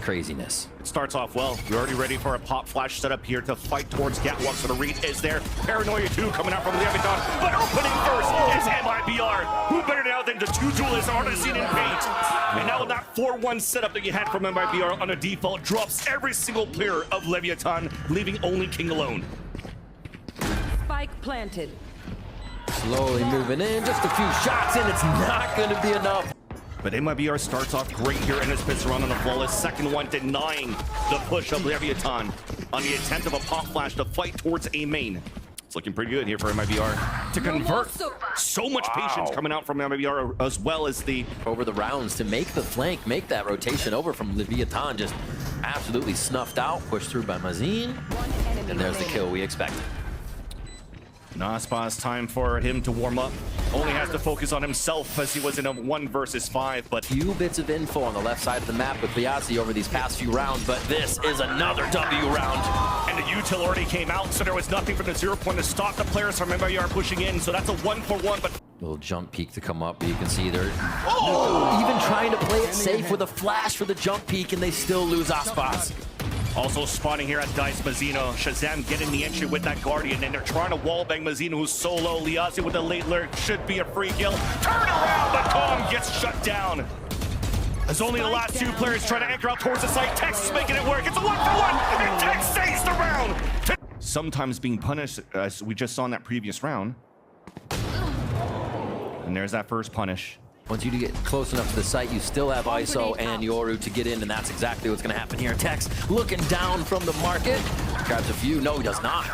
Craziness. It starts off well. You're already ready for a pop flash setup here to fight towards Gatwalk. So the read is there. Paranoia 2 coming out from Leviatán. But opening first is MIBR. Who better now than the two duelists Artisan and Paint? And now that 4-1 setup that you had from MIBR on a default drops every single player of Leviatán, leaving only King alone. Spike planted. Slowly moving in, just a few shots and it's not going to be enough. But MIBR starts off great here in his pits around on the flawless second one, denying the push of Leviatán on the attempt of a pop flash to fight towards a main. It's looking pretty good here for MIBR to convert. So much patience coming out from MIBR, as well as the over the rounds to make the flank, make that rotation over from Leviatán, just absolutely snuffed out, pushed through by Mazin, and there's the kill we expected. Naspa's time for him to warm up. Only has to focus on himself as he was in a 1 versus 5, but few bits of info on the left side of the map with Liazzi over these past few rounds, but this is another W round. And the util already came out, so there was nothing from the 0 point to stop the players from MIBR pushing in, so that's a 1-for-1, but little jump peek to come up, but you can see they're even trying to play it safe with a flash for the jump peek, and they still lose Aspas. Also spawning here at Dice Mazzino. Shazam getting the entry with that Guardian, and they're trying to wallbang Mazzino, who's solo. Liazzi with a late lurk, should be a free kill. Turn around, but Kong gets shut down. As only the last 2 players trying to anchor out towards the site. Tex is making it work. It's a 1-for-1, and Tex saves the round. Sometimes being punished, as we just saw in that previous round. And there's that first punish. Once you get close enough to the site, you still have ISO and Yoru to get in, and that's exactly what's going to happen here. Tex looking down from the market. Grabs a few. No, he does not.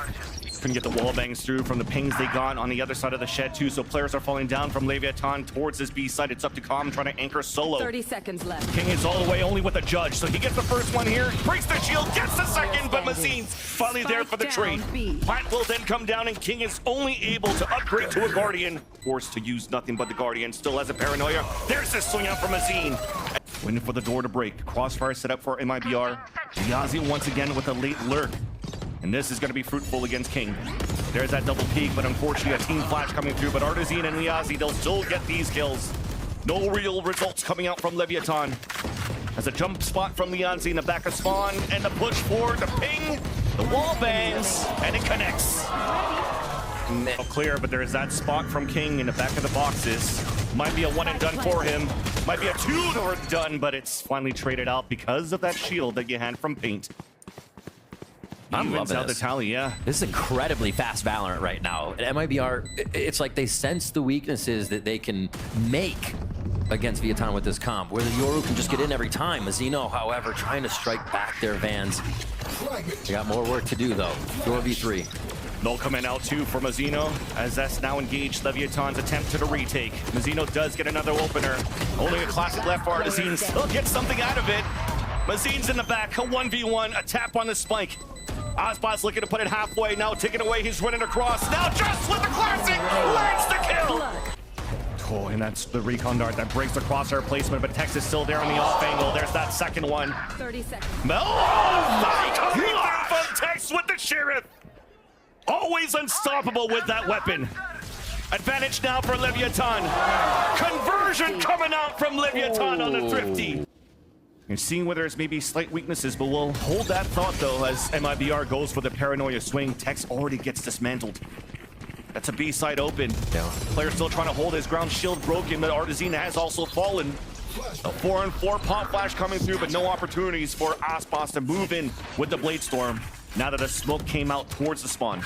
Couldn't get the wall bangs through from the pings they got on the other side of the shed, too. So players are falling down from Leviatán towards this B side. It's up to Com trying to anchor solo. 30 seconds left. King is all the way only with a judge. So he gets the first one here, breaks the shield, gets the second, but Mazin's finally there for the trade. Plant will then come down, and King is only able to upgrade to a Guardian. Forced to use nothing but the Guardian. Still has a Paranoia. There's the swing out from Mazin. Waiting for the door to break. Crossfire set up for MIBR. Liazzi once again with a late lurk. And this is going to be fruitful against King. There's that double peek, but unfortunately a team flash coming through. But Artisan and Liazzi, they'll still get these kills. No real results coming out from Leviatán. As a jump spot from Liazzi in the back of spawn, and the push forward, the ping, the wall bangs, and it connects. Clear, but there's that spot from King in the back of the boxes. Might be a 1 and done for him. Might be a 2 or done, but it's finally traded out because of that shield that you had from Paint. I'm loving the tally, yeah. This is incredibly fast Valorant right now. At MIBR, it's like they sense the weaknesses that they can make against Leviatán with this comp, where the Yoru can just get in every time. Mazzino, however, trying to strike back their Vans. They got more work to do, though. 4v3. Null coming out too for Mazzino, as that's now engaged Leviatán's attempt to the retake. Mazzino does get another opener. Only a classic left for Artisan. Still gets something out of it. Mazzin's in the back, a 1v1, a tap on the spike. Aspas looking to put it halfway, now taking away, he's running across. Now just with the classic, lands the kill! Oh, and that's the recon dart that breaks the crosshair placement, but Tex is still there on the off angle. There's that second one. 30 seconds. Coming from Tex with the Sheriff! Always unstoppable with that weapon. Advantage now for Leviatán. Conversion coming out from Leviatán on the Thrifty. You're seeing where there's maybe slight weaknesses, but we'll hold that thought, though, as MIBR goes for the Paranoia swing. Tex already gets dismantled. That's a B side open. Yeah. Player still trying to hold his ground, shield broken, but Artisan has also fallen. A 4-on-4 pop flash coming through, but no opportunities for Aspas to move in with the Blade Storm now that the smoke came out towards the spawn.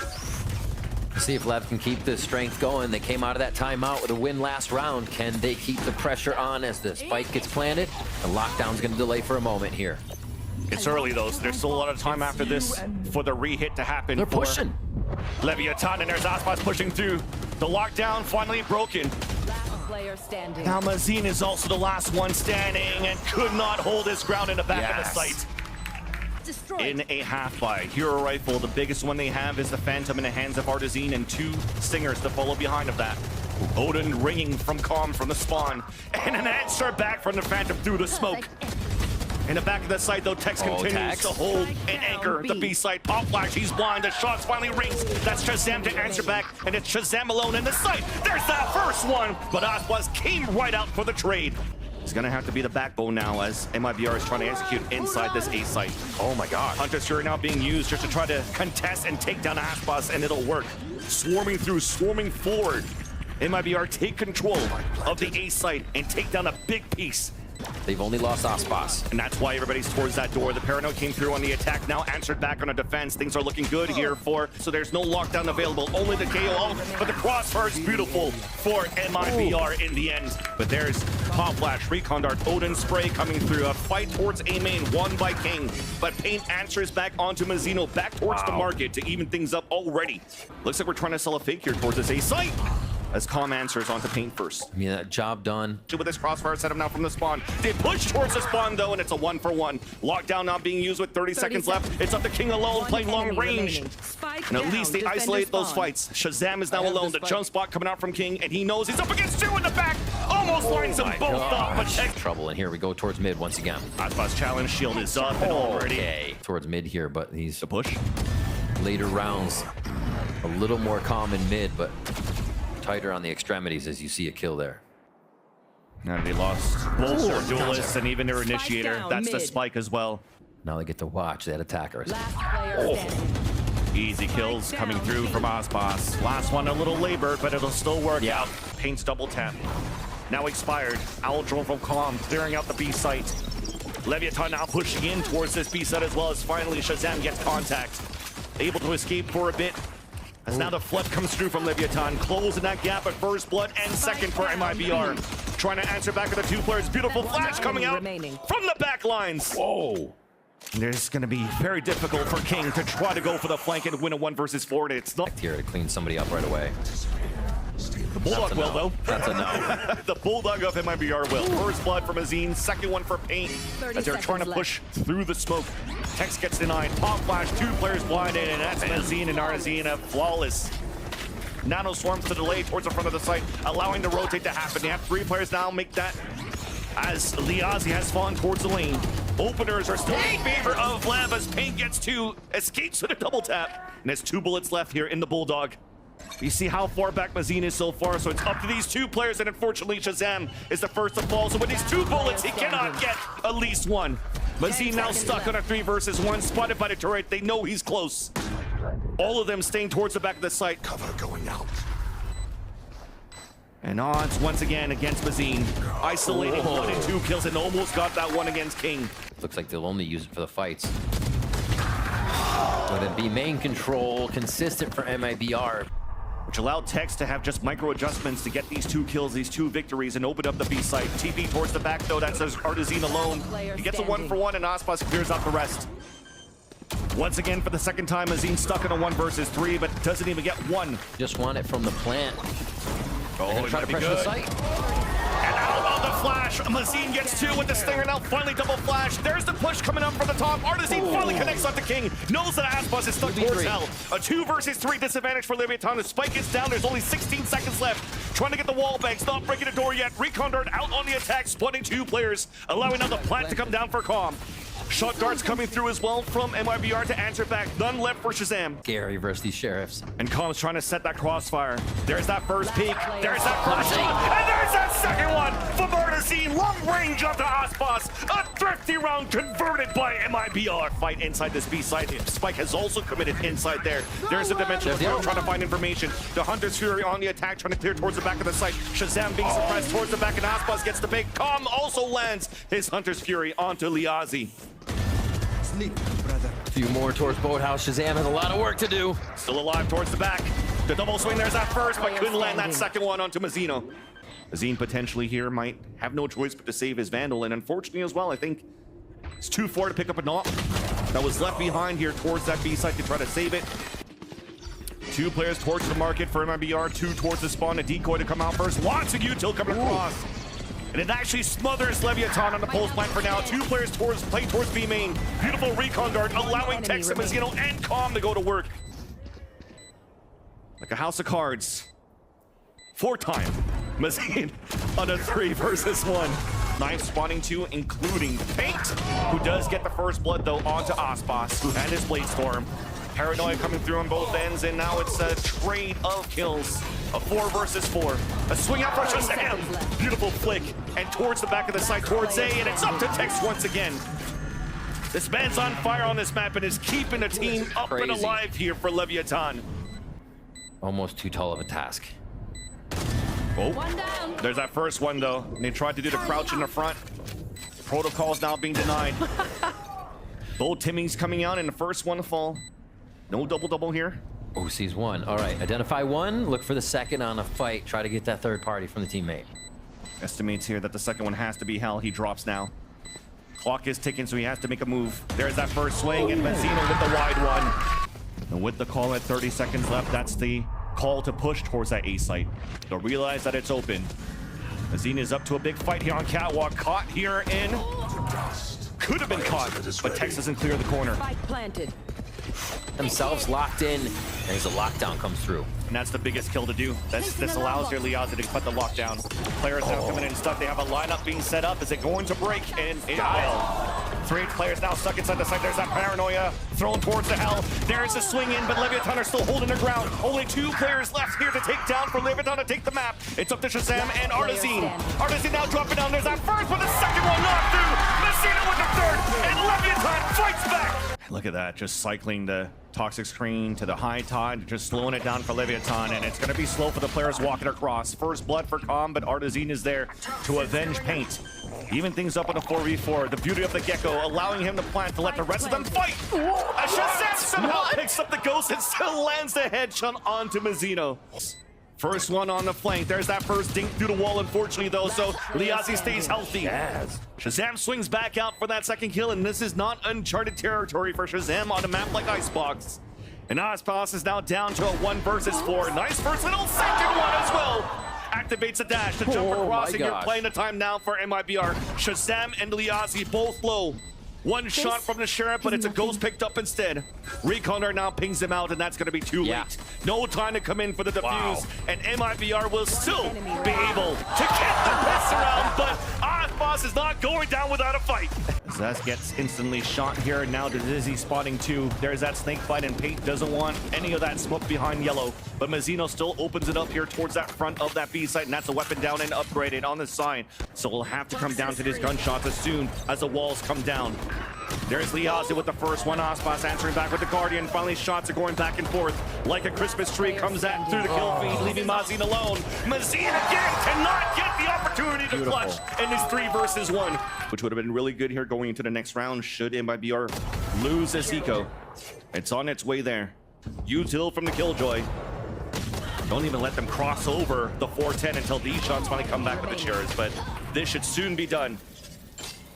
See if Lev can keep the strength going. They came out of that timeout with a win last round. Can they keep the pressure on as the spike gets planted? The lockdown's going to delay for a moment here. It's early, though, so there's still a lot of time after this for the re-hit to happen. They're pushing. Leviatán, and there's Aspas pushing through. The lockdown finally broken. Last player standing. Now Mazin is also the last one standing and could not hold his ground in the back of the site. In a half-buy. Hero rifle, the biggest one they have is the Phantom in the hands of Artisan, and 2 Stingers to follow behind of that. Odin ringing from Com from the spawn, and an answer back from the Phantom through the smoke. In the back of the site, though, Tex continues to hold and anchor the B site. Pop flash, he's blind. The shots finally rings. That's Shazam to answer back, and it's Shazam alone in the site. There's that first one, but Aspas came right out for the trade. He's gonna have to be the backbone now as MIBR is trying to execute inside this A site. Oh my god. Hunter's Fury now being used just to try to contest and take down Aspas, and it'll work. Swarming through, swarming forward. MIBR take control of the A site and take down a big piece. They've only lost Aspas. And that's why everybody's towards that door. The Parano came through on the attack, now answered back on a defense. Things are looking good here so there's no lockdown available, only the KO, but the crossfire is beautiful for MIBR in the end. But there's Pop Flash, Recon Dart, Odin Spray coming through. A fight towards A main, won by King, but Paint answers back onto Mazzino, back towards the market to even things up already. Looks like we're trying to sell a fake here towards this A site. As Calm answers onto Paint first. I mean, that job done. With this crossfire setup now from the spawn. They push towards the spawn though, and it's a 1-for-1. Lockdown now being used with 30 seconds left. It's up to King alone, playing long range. And at least they isolate those fights. Shazam is now alone. The jump spot coming out from King, and he knows he's up against two in the back. Almost lines them both up, but check. Trouble, and here we go towards mid once again. Aspas challenge shield is up and already. Okay. Towards mid here, but he's The push. later rounds. A little more calm in mid, but tighter on the extremities as you see a kill there. And they lost both their duelists and even their initiator. Down, That's the mid. spike as well. Now they get to watch that attacker. Last player standing. Easy kills coming through from Aspas. Last one a little labored, but it'll still work out. Paint's double tap. Now expired. Owl drone from Calm, clearing out the B site. Leviatán now pushing in towards this B site as well as finally Shazam gets contact. Able to escape for a bit. As now the flood comes through from Leviatán, closing that gap at first blood and second for MIBR. Trying to answer back with the two players. Beautiful flash coming out from the back lines. Whoa. There's going to be very difficult for King to try to go for the flank and win a 1-versus-4. And it's not Here to clean somebody up right away. the Bulldog will, though. That's a no. The Bulldog of MIBR will. First blood for Mazine, second one for Paint. 30 As they're trying to seconds push through the smoke. Tex gets denied. Pop Flash, two players blinded, and that's Mazine and Arzina flawless. Nano swarms to delay towards the front of the site, allowing the rotate to happen. They have three players now make that as Liazi has fallen towards the lane. Openers are still in favor of Lev as Paint gets two, escapes with a double tap, and has 2 bullets left here in the Bulldog. You see how far back Mazine is so far, so it's up to these two players, and unfortunately Shazam is the first to fall. So with these 2 bullets, he cannot get at least one. Mazine now stuck on a 3-versus-1, spotted by the turret. They know he's close. All of them staying towards the back of the site. Cover going out. And odds once again against Mazine. Isolating 1 and 2 kills and almost got that one against King. Looks like they'll only use it for the fights. But it'd be main control, consistent for MIBR. Which allowed Tex to have just micro adjustments to get these 2 kills, these 2 victories, and open up the B site. TP towards the back though, that's Artazine alone. He gets a 1-for-1 and Aspas clears out the rest. Once again for the second time, Mazine stuck in a 1-versus-3, but doesn't even get one. Just want it from the plant. Oh, They're trying to pressure the site. And out of the flash, Mazine gets 2 with the stinger, now finally double flash. There's the push coming up from the top. Artazine finally connects onto King. Knows that Aspas is stuck towards hell. A 2-versus-3 disadvantage for Leviatán. The spike is down. There's only 16 seconds left. Trying to get the wall banks, not breaking the door yet. Recon Dart out on the attack, splitting 2 players, allowing now the plant to come down for Calm. Shot darts coming through as well from MIBR to answer back. None left for Shazam. Gary versus these sheriffs. And Calm's trying to set that crossfire. There's that first peek. There's that first shot. And there's that second one from Artazine. Long range up to Aspas. A thrifty round converted by MIBR. Fight inside this B site. Spike has also committed inside there. There's a dimensional throw trying to find information. The Hunter's Fury on the attack trying to clear towards the back of the site. Shazam being suppressed towards the back and Aspas gets the pick. Calm also lands his Hunter's Fury onto Liazi. A few more towards Boathouse. Shazam has a lot of work to do. Still alive towards the back. The double swing, there's that first, but couldn't land that second one onto Mazzino. Mazine potentially here might have no choice but to save his Vandal, and unfortunately as well, I think it's too far to pick up a knock that was left behind here towards that B site to try to save it. 2 players towards the market for MIBR, 2 towards the spawn, a decoy to come out first. Lots of util coming across. And it actually smothers Leviatán on the pulse plant for now. 2 players play towards B main. Beautiful recon dart, allowing Tex and Mazzino and Calm to go to work. Like a house of cards. 4-time Mazine on a 3-versus-1. 9 spawning 2, including Paint, who does get the first blood though onto Aspas and his Blade Storm. Paranoia coming through on both ends, and now it's a trade of kills. A 4 versus 4. A swing out for Shazam. Beautiful flick. And towards the back of the side, towards A, and it's up to Tex once again. This man's on fire on this map and is keeping the team up and alive here for Leviatán. Almost too tall of a task. Oh, One down. there's that first one though. And they tried to do the crouch in the front. Protocol's now being denied. Both Timmy's coming out in the first one to fall. No double here. Oh, sees one. All right, identify one, look for the second on a fight, try to get that third party from the teammate. Estimates here that the second one has to be Hell. He drops now. Clock is ticking, so he has to make a move. There's that first swing, and Mazzino with the wide one. And with the call at 30 seconds left, that's the call to push towards that A site. They'll realize that it's open. Mazzino is up to a big fight here on Catwalk. Caught here in... Could have been caught, but Tex doesn't clear the corner. Spike planted. Themselves locked in, and as the lockdown comes through. And that's the biggest kill to do. This allows your Liazi to cut the lockdown. Players now coming in stuck. They have a lineup being set up. Is it going to break? And it will. 3 players now stuck inside the site. There's that paranoia thrown towards the Hell. There's a swing in, but Leviatán are still holding their ground. Only 2 players left here to take down for Leviatán to take the map. It's up to Shazam and Artazine. Artazine now dropping down. There's that first one, the second one not through. Messina with the third, and Leviatán fights back. Look at that, just cycling the toxic screen to the high tide, just slowing it down for Leviatán, and it's going to be slow for the players walking across. First blood for Calm, but Artazine is there to avenge Paint. Even things up on a 4v4. The beauty of the Gecko, allowing him to plant to let the rest of them fight. Shazam somehow picks up the ghost and still lands the headshot onto Mazzino. First one on the flank. There's that first dink through the wall, unfortunately, though, so Liazi stays healthy. Shazam swings back out for that second kill, and this is not uncharted territory for Shazam on a map like Icebox. And Icebox is now down to a 1 versus 4. Nice first little second one as well. Activates a dash to jump across, and you're playing the time now for MIBR. Shazam and Liazi both low. One shot from the Sheriff, but it's a ghost picked up instead. Reconder now pings him out, and that's going to be too late. No time to come in for the defuse, and MIBR will still be able to get the rest around, but Boss is not going down without a fight. Zaz gets instantly shot here, and now Dizzy spotting 2. There's that snake bite, and Paint doesn't want any of that smoke behind yellow, but Mazzino still opens it up here towards that front of that B site, and that's a weapon down and upgraded on the side. So we'll have to come down to these gunshots as soon as the walls come down. There's Liazi with the first one. Aspas answering back with the Guardian. Finally, shots are going back and forth like a Christmas tree. Comes at through the kill feed, leaving Mazzine alone. Mazzine again cannot get the opportunity to clutch in this 3 versus 1, which would have been really good here going into the next round should MIBR lose this eco. It's on its way there. Util from the Killjoy. Don't even let them cross over the 410 until these shots finally come back with the chairs, but this should soon be done.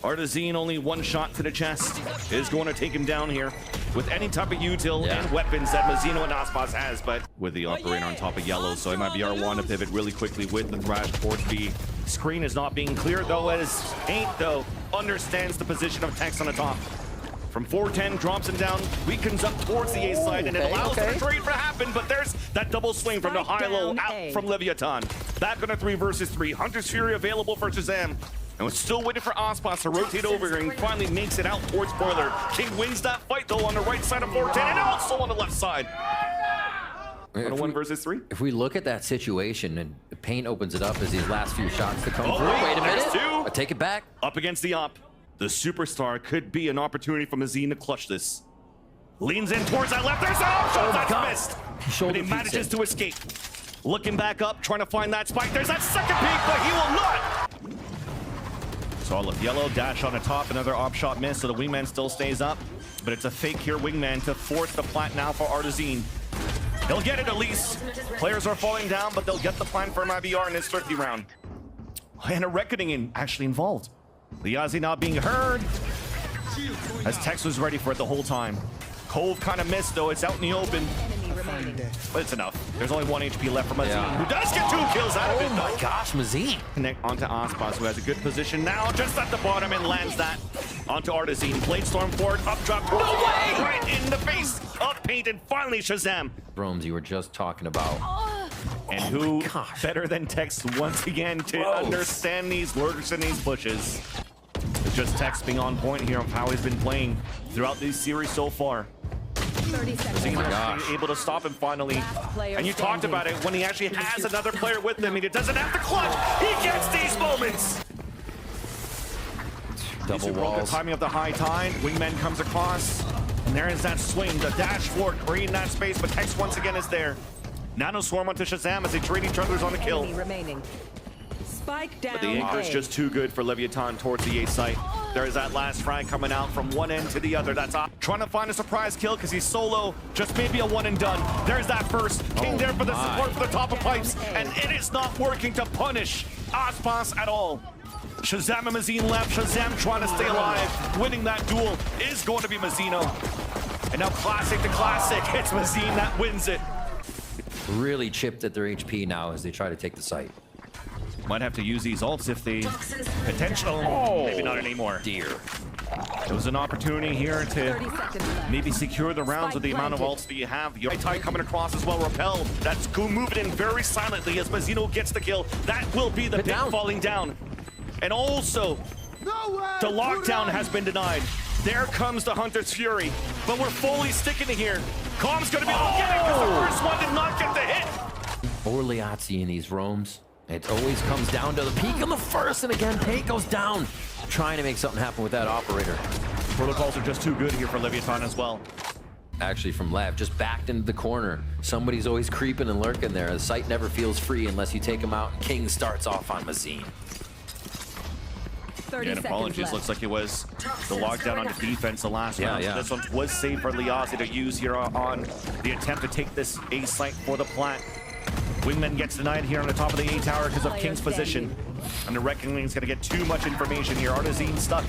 Artazine, only 1 shot to the chest, is going to take him down here with any type of util and weapons that Mazzino and Aspas has, but with the operator on top of yellow, so MIBR want to pivot really quickly with the thrash towards B. Screen is not being cleared, though, as Paint, though, understands the position of Tex on the top. From 410, drops him down, weakens up towards the A side, and it allows the trade to happen, but there's that double swing from the high-low out from Leviatán. Back on a 3 versus 3. Hunter's Fury available for Shazam. And we're still waiting for Aspas to rotate over and finally makes it out towards Boiler. King wins that fight, though, on the right side of 410 and also on the left side. On a 1 versus 3. If we look at that situation, and Paint opens it up as these last few shots to come through. Wait a minute. I take it back. Up against the op. The superstar could be an opportunity for Mazzine to clutch this. Leans in towards that left. There's an option that's missed. But he manages to escape. Looking back up, trying to find that spike. There's that second peek, but he will not. Solid yellow, dash on the top, another op shot miss, so the wingman still stays up. But it's a fake here wingman to force the plant now for Artazine. He'll get it at least. Players are falling down, but they'll get the plant for MIBR in this 30 round. And a reckoning actually involved. Liazi not being heard, as Tex was ready for it the whole time. Cove kind of missed, though. It's out in the open. But it's enough. There's only 1 HP left for Mazzine, who does get 2 kills out of it. Oh my gosh, Mazzine. Connect onto Aspas, who has a good position now, just at the bottom, and lands that onto Artazine. Blade Storm forward, up drop, right in the face of Paint, and finally Shazam. Roams you were just talking about. And who better than Tex once again to understand these lurks and these pushes. It's just Tex being on point here of how he's been playing throughout this series so far. 30 seconds. Oh my left. gosh. Able to stop him finally. Last player And you talked standing. about it, when he actually has another player with him, he doesn't have to clutch. He gets these moments. Double The walls. timing of the high tide. Wingman comes across. And there is that swing. The dash forward, creating that space. But Tex once again is there. Nano Swarm onto Shazam as they trade each other's on the kill. Enemy remaining. Spike down. But the anchor is A. just too good for Leviatán towards the A site. There's that last frag coming out from one end to the other. That's trying to find a surprise kill because he's solo. Just maybe a one and done. There's that first. King there for the support for the top of pipes. And it is not working to punish Aspas at all. Shazam and Mazine left. Shazam trying to stay alive. Winning that duel is going to be Mazino. And now classic to classic. It's Mazine that wins it. Really chipped at their HP now as they try to take the site. Might have to use these ults if they potential. Maybe not anymore. Dear. It was an opportunity here 30 to seconds left. maybe secure the rounds with the amount of ults that you have. Your tie coming across as well. Repel. That's moving in very silently as Mazino gets the kill. That will be the Hit pin down. falling down. And also, the lockdown has been denied. There comes the Hunter's Fury. But we're fully sticking to here. Com's going to be able to get it because the first one did not get the hit. Or Liazzi in these roams. It always comes down to the peak on the first, and again, Pate goes down. Trying to make something happen with that operator. Protocols are just too good here for Leviatán as well. Actually, from Lev, just backed into the corner. Somebody's always creeping and lurking there. The site never feels free unless you take him out, and King starts off on Mazine. 30 And seconds apologies, left. looks like it was the lockdown on the defense the last round. Yeah. So this one was safe for Liazzi to use here on the attempt to take this A site for the plant. Wingman gets denied here on the top of the A tower because of King's position. And the Reckoning is going to get too much information here. Artazine stuck.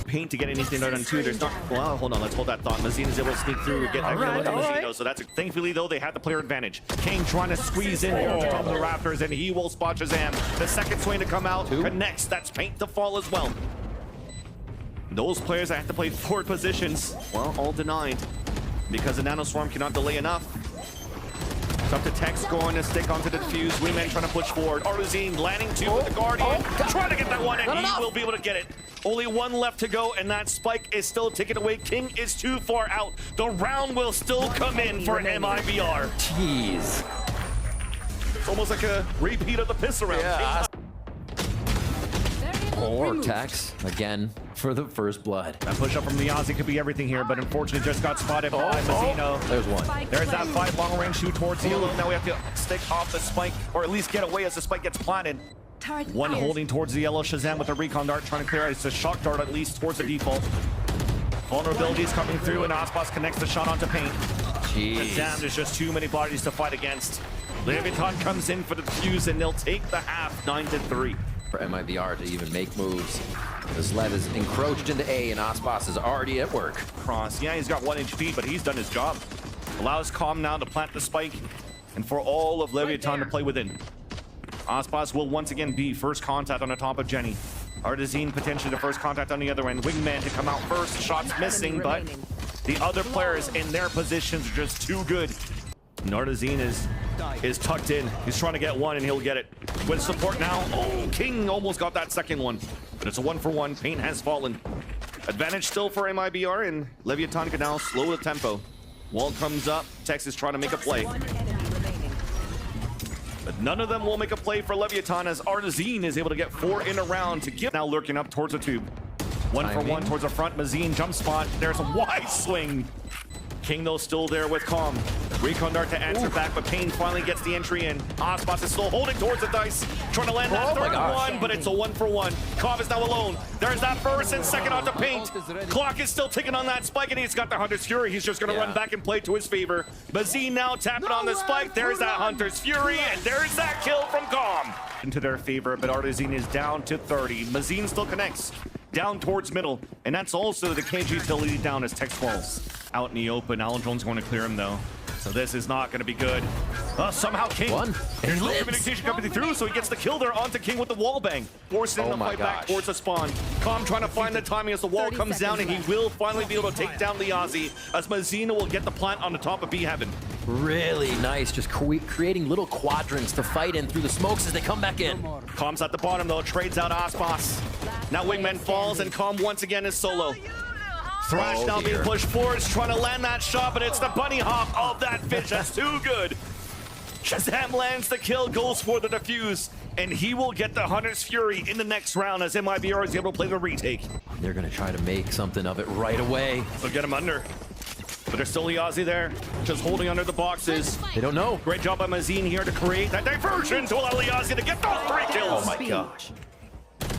Paint to get anything done on two. There's not. Well, hold on. Let's hold that thought. Mazine is able to sneak through and get that kill on Mazino. So that's thankfully though they had the player advantage. King trying to squeeze in here on top of the Raptors, and he will spot Shazam. The second swing to come out connects. That's Paint to fall as well. Those players that have to play forward positions, well, all denied because the Nano Swarm cannot delay enough. It's up to Tex going to stick onto the defuse. Wingman trying to push forward. Artazine landing two with the Guardian. Trying to get that one, and he will be able to get it. Only one left to go, and that spike is still taken away. King is too far out. The round will still come in for MIBR. Jeez. It's almost like a repeat of the piss around. Yeah. Or Removed. Tex, again, for the first blood. That push up from Liazzi could be everything here, but unfortunately just got spotted by Mazino. There's one. Spike There's that planted. fight long range shoot towards the yellow. Now we have to stick off the spike, or at least get away as the spike gets planted. Target One out. holding towards the yellow. Shazam with a recon dart trying to clear it. It's a shock dart at least towards the default. Vulnerabilities coming through, and Aspas connects the shot onto Paint. Jeez. Shazam, there's just too many bodies to fight against. Leviatán comes in for the defuse, and they'll take the half 9-3. For MIBR to even make moves. As Lev is encroached into A, and Aspas is already at work. Cross. Yeah, he's got 1 HP, but he's done his job. Allows Calm now to plant the spike, and for all of Leviatán to play within. Aspas will once again be first contact on the top of Jenny. Artazine potentially the first contact on the other end. Wingman to come out first. Shots missing, but the other players in their positions are just too good. And Artazine is tucked in. He's trying to get one, and he'll get it. With support now. Oh, King almost got that second one. But it's a 1-for-1. Paint has fallen. Advantage still for MIBR, and Leviatán can now slow the tempo. Wall comes up. Tex is trying to make a play. One enemy remaining. But none of them will make a play for Leviatán as Artazine is able to get 4 in a round to give. Now lurking up towards the tube. 1-for-1 towards the front. Mazine jump spot. There's a wide swing. King though still there with Calm. Recon dart to answer back, but Pain finally gets the entry in. Aspas is still holding towards the dice, trying to land that third one, but it's a 1-for-1. Calm is now alone. There's that first and second onto Paint. Clock is still ticking on that spike, and he's got the Hunter's Fury. He's just going to run back and play to his favor. Mazine now tapping on the spike. There's that Hunter's Fury, and there's that kill from Calm. Into their favor, but Artazine is down to 30. Mazine still connects. Down towards middle, and that's also the KG's to lead down as Tex falls. Out in the open, Alondron's going to clear him though. So this is not going to be good. Somehow King, there's no communication coming through, so he gets the kill there onto King with the wall bang. Forcing him to fight back towards the spawn. Calm trying to find the timing as the wall comes down, and he will finally be able to take down Liazzi as Mazino will get the plant on the top of B Heaven. Really nice, just creating little quadrants to fight in through the smokes as they come back in. Calm's at the bottom though, trades out Aspas. Now Wingman falls, and Calm once again is solo. Thrash Oh, now being dear. pushed forwards, trying to land that shot, but it's the bunny hop of that fish. That's too good. Shazam lands the kill, goes for the defuse, and he will get the Hunter's Fury in the next round as MIBR is able to play the retake. They're going to try to make something of it right away. So get him under. But there's still Yazi there, just holding under the boxes. They don't know. Great job by Mazine here to create that diversion to allow Yazi to get those 3 kills. Oh my gosh.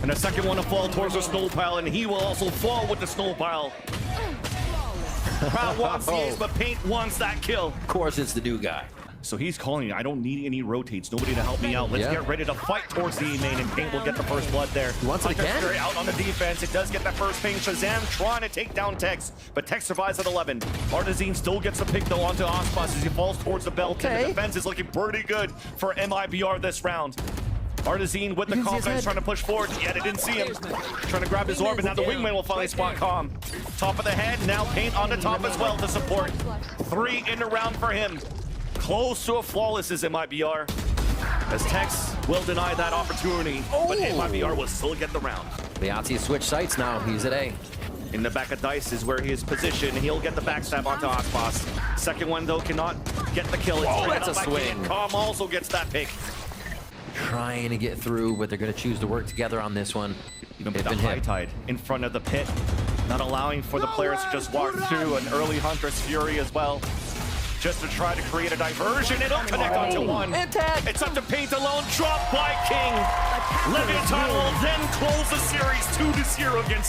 And the second one to fall towards the snow pile, and he will also fall with the snow pile. Crowd wants the ace, but Paint wants that kill. Of course, it's the new guy. So he's calling, I don't need any rotates, nobody to help me out. Let's Yeah. get ready to fight towards the E main, and Paint will get the first blood there. He wants it Hunter's again? Fury out on the defense, it does get that first ping. Shazam trying to take down Tex, but Tex survives at 11. Artazine still gets a pick though onto Ospas as he falls towards the belt. And Okay. the defense is looking pretty good for MIBR this round. Artazine with the You can see his confidence head. trying to push forward, yet it didn't see him. Trying to grab his orb, and now the wingman will finally spot Calm. Top of the head, now Paint on the top as well to support. 3 in the round for him. Close to a flawless is MIBR, as Tex will deny that opportunity, but MIBR will still get the round. Leviatán switch sites now. He's at A. In the back of Dice is where he is positioned. He'll get the backstab onto Ospas. Second one, though, cannot get the kill. It's Oh, straight that's up a by swing. King. Calm also gets that pick. Trying to get through, but they're going to choose to work together on this one. Even They've the been high hit. tide in front of the pit, not allowing for the players to just walk through. An early Hunter's Fury as well, just to try to create a diversion. It'll connect onto one. And tag. It's up to Paint alone, dropped by King. Leviatán will then close the series 2-0 against